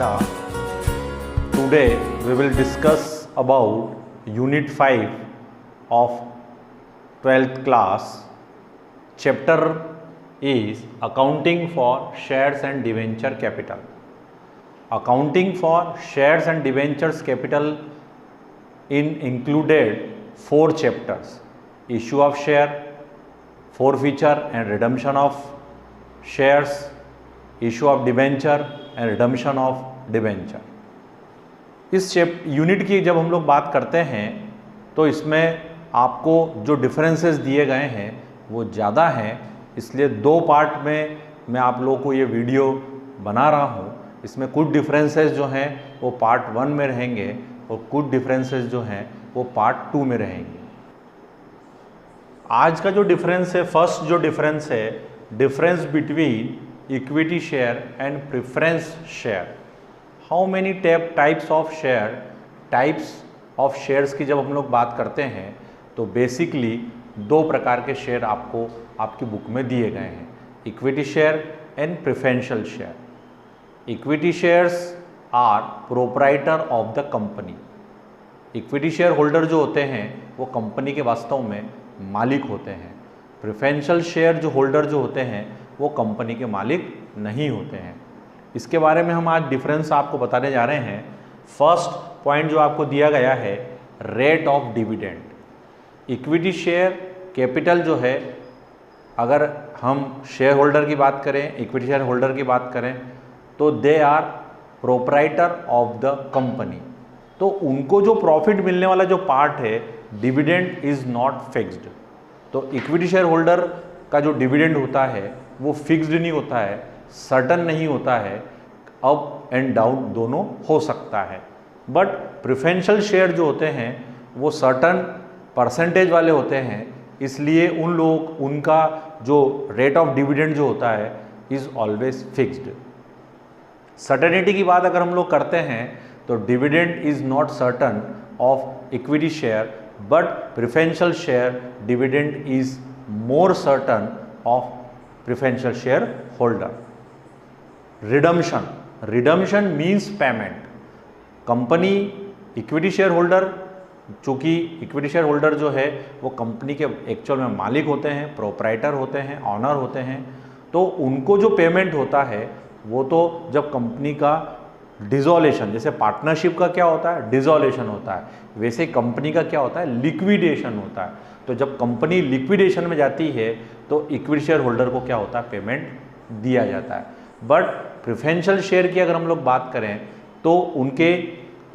Nanda. Today we will discuss about Unit 5 of 12th class. Chapter is Accounting for Shares and Debenture Capital. Accounting for shares and debentures capital included 4 chapters: issue of share, forfeiture and redemption of shares, issue of debenture and redemption of debenture. इस unit की जब हम लोग बात करते हैं तो इसमें आपको जो डिफरेंसेस दिए गए हैं वो ज़्यादा हैं, इसलिए 2 पार्ट में मैं आप लोगों को ये वीडियो बना रहा हूँ. इसमें कुछ डिफरेंसेस जो हैं वो पार्ट 1 में रहेंगे और कुछ डिफरेंसेस जो हैं वो पार्ट 2 में रहेंगे. आज का जो डिफरेंस है, फर्स्ट जो डिफरेंस है, difference between equity share and preference share. How many types of share, types of shares की जब हम लोग बात करते हैं तो बेसिकली 2 प्रकार के शेयर आपको आपकी बुक में दिए गए हैं: equity share and preferential share. Equity shares are proprietor of the company. Equity share holder जो होते हैं वो कंपनी के वास्तव में मालिक होते हैं. प्रेफरेंशियल शेयर जो होल्डर जो होते हैं वो कंपनी के मालिक नहीं होते हैं. इसके बारे में हम आज डिफरेंस आपको बताने जा रहे हैं. फर्स्ट पॉइंट जो आपको दिया गया है, rate of dividend. Equity share capital जो है, अगर हम शेयर होल्डर की बात करें, इक्विटी शेयर होल्डर की बात करें तो they are proprietor of the company. तो उनको जो प्रॉफिट मिलने वाला जो पार्ट है, डिविडेंड इज नॉट फिक्स्ड. तो इक्विटी शेयर होल्डर का जो डिविडेंड होता है वो फिक्स्ड नहीं होता है, सर्टन नहीं होता है, अप एंड डाउन दोनों हो सकता है. बट प्रेफरेंशियल शेयर जो होते हैं वो सर्टन परसेंटेज वाले होते हैं, इसलिए उनका जो रेट ऑफ डिविडेंड जो होता है इज ऑलवेज फिक्स्ड. सर्टेनिटी की बात अगर हम लोग करते हैं तो dividend is not certain of equity share, but preferential share dividend is more certain of preferential share holder. Redemption means payment. Company equity share holder, चूँकि इक्विटी शेयर होल्डर जो है वो कंपनी के एक्चुअल में मालिक होते हैं, प्रोप्राइटर होते हैं, ऑनर होते हैं, तो उनको जो पेमेंट होता है वो तो जब कंपनी का डिसॉल्यूशन, जैसे पार्टनरशिप का क्या होता है, डिसॉल्यूशन होता है, वैसे कंपनी का क्या होता है, लिक्विडेशन होता है. तो जब कंपनी लिक्विडेशन में जाती है तो इक्विटी शेयर होल्डर को क्या होता है, पेमेंट दिया जाता है. बट प्रेफरेंशियल शेयर की अगर हम लोग बात करें तो उनके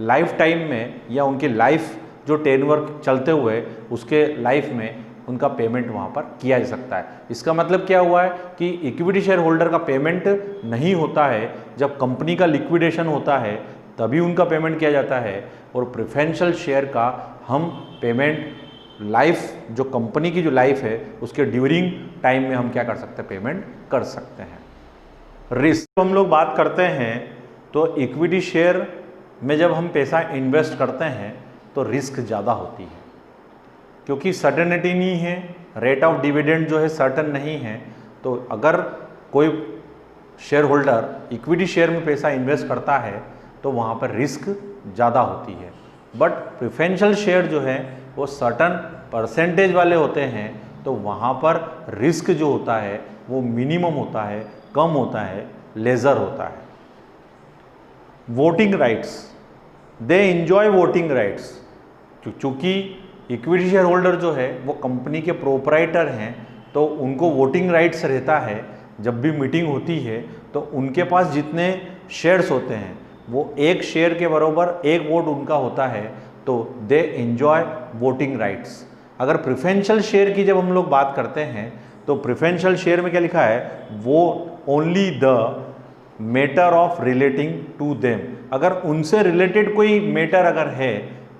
लाइफ टाइम में या उनके लाइफ जो टेन्योर चलते हुए उसके लाइफ में उनका पेमेंट वहाँ पर किया जा सकता है. इसका मतलब क्या हुआ है कि इक्विटी शेयर होल्डर का पेमेंट नहीं होता है, जब कंपनी का लिक्विडेशन होता है तभी उनका पेमेंट किया जाता है. और प्रेफरेंशियल शेयर का हम पेमेंट लाइफ, जो कंपनी की जो लाइफ है उसके ड्यूरिंग टाइम में हम क्या कर सकते हैं, पेमेंट कर सकते हैं. रिस्क हम लोग बात करते हैं तो इक्विटी शेयर में जब हम पैसा इन्वेस्ट करते हैं तो रिस्क ज़्यादा होती है, क्योंकि सर्टेनिटी नहीं है, रेट ऑफ डिविडेंड जो है सर्टन नहीं है. तो अगर कोई शेयर होल्डर इक्विटी शेयर में पैसा इन्वेस्ट करता है तो वहाँ पर रिस्क ज़्यादा होती है. बट प्रेफरेंशियल शेयर जो है वो सर्टन परसेंटेज वाले होते हैं, तो वहाँ पर रिस्क जो होता है वो मिनिमम होता है, कम होता है, लेज़र होता है. Voting rights, they enjoy voting rights. चूँकि इक्विटी शेयर होल्डर जो है वो कंपनी के प्रोप्राइटर हैं तो उनको वोटिंग राइट्स रहता है. जब भी मीटिंग होती है तो उनके पास जितने शेयर्स होते हैं वो एक शेयर के बराबर एक वोट उनका होता है, तो दे एंजॉय वोटिंग राइट्स. अगर प्रेफरेंशियल शेयर की जब हम लोग बात करते हैं तो प्रेफरेंशियल शेयर में क्या लिखा है, वो only the matter of relating to them. अगर उनसे रिलेटेड कोई मैटर अगर है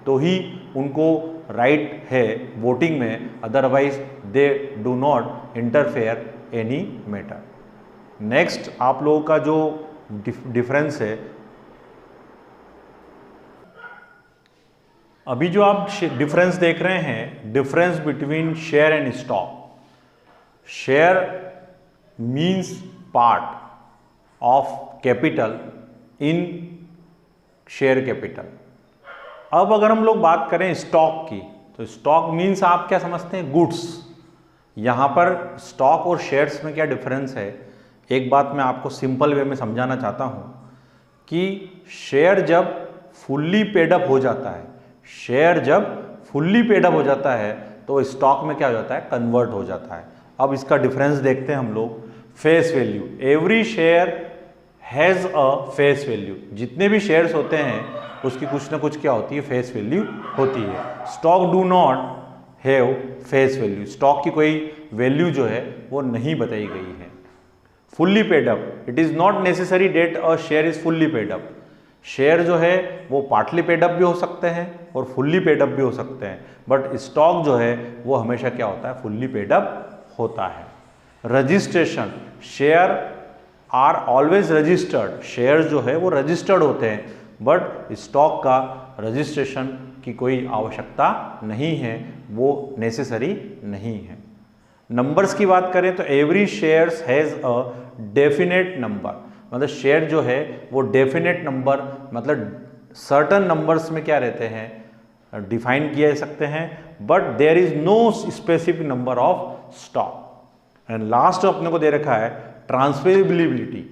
तो ही उनको राइट है वोटिंग में, otherwise they do not interfere any matter. Next आप लोगों का जो डिफरेंस है, अभी जो आप डिफरेंस देख रहे हैं, difference between share and stock. Share means part of capital in share capital. अब अगर हम लोग बात करें स्टॉक की, तो स्टॉक मीन्स आप क्या समझते हैं, गुड्स। यहाँ पर स्टॉक और शेयर्स में क्या डिफरेंस है, एक बात मैं आपको सिंपल वे में समझाना चाहता हूँ कि शेयर जब फुल्ली पेडअप हो जाता है, शेयर जब फुल्ली पेडअप हो जाता है तो स्टॉक में क्या हो जाता है, कन्वर्ट हो जाता है। अब इसका डिफरेंस देखते हैं हम लोग। Face value, every share has a face value. जितने भी शेयर्स होते हैं उसकी कुछ ना कुछ क्या होती है, फेस वैल्यू होती है। Stock do not have face value, stock की कोई वैल्यू जो है वो नहीं बताई गई है। Fully paid up, it is not necessary that a share is fully paid up. Share जो है वो पार्टली पेड अप भी हो सकते हैं और फुल्ली पेड अप भी हो सकते हैं, बट स्टॉक जो है वो हमेशा क्या होता है, फुल्ली पेड अप होता है। Registration, share are always registered, share जो है वो रजिस्टर्ड होते हैं, बट स्टॉक का रजिस्ट्रेशन की कोई आवश्यकता नहीं है, वो नेसेसरी नहीं है। नंबर्स की बात करें तो every shares has a definite number, मतलब शेयर जो है वो डेफिनेट नंबर, मतलब सर्टन नंबर्स में क्या रहते हैं, डिफाइन किए जा सकते हैं, but there is no specific number of stock. And last अपने को दे रखा है ट्रांसफरेबिलिटी,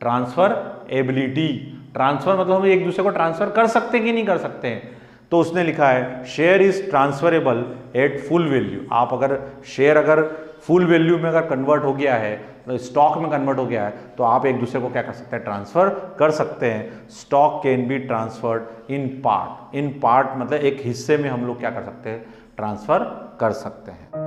ट्रांसफर एबिलिटी। ट्रांसफर मतलब हम एक दूसरे को ट्रांसफर कर सकते हैं कि नहीं कर सकते हैं, तो उसने लिखा है share is transferable at full value. आप अगर शेयर अगर फुल वैल्यू में अगर कन्वर्ट हो गया है, तो स्टॉक में कन्वर्ट हो गया है, तो आप एक दूसरे को क्या कर सकते हैं, ट्रांसफर कर सकते हैं। Stock can be transferred in part, in part मतलब एक हिस्से में हम लोग क्या कर सकते हैं, ट्रांसफर कर सकते हैं।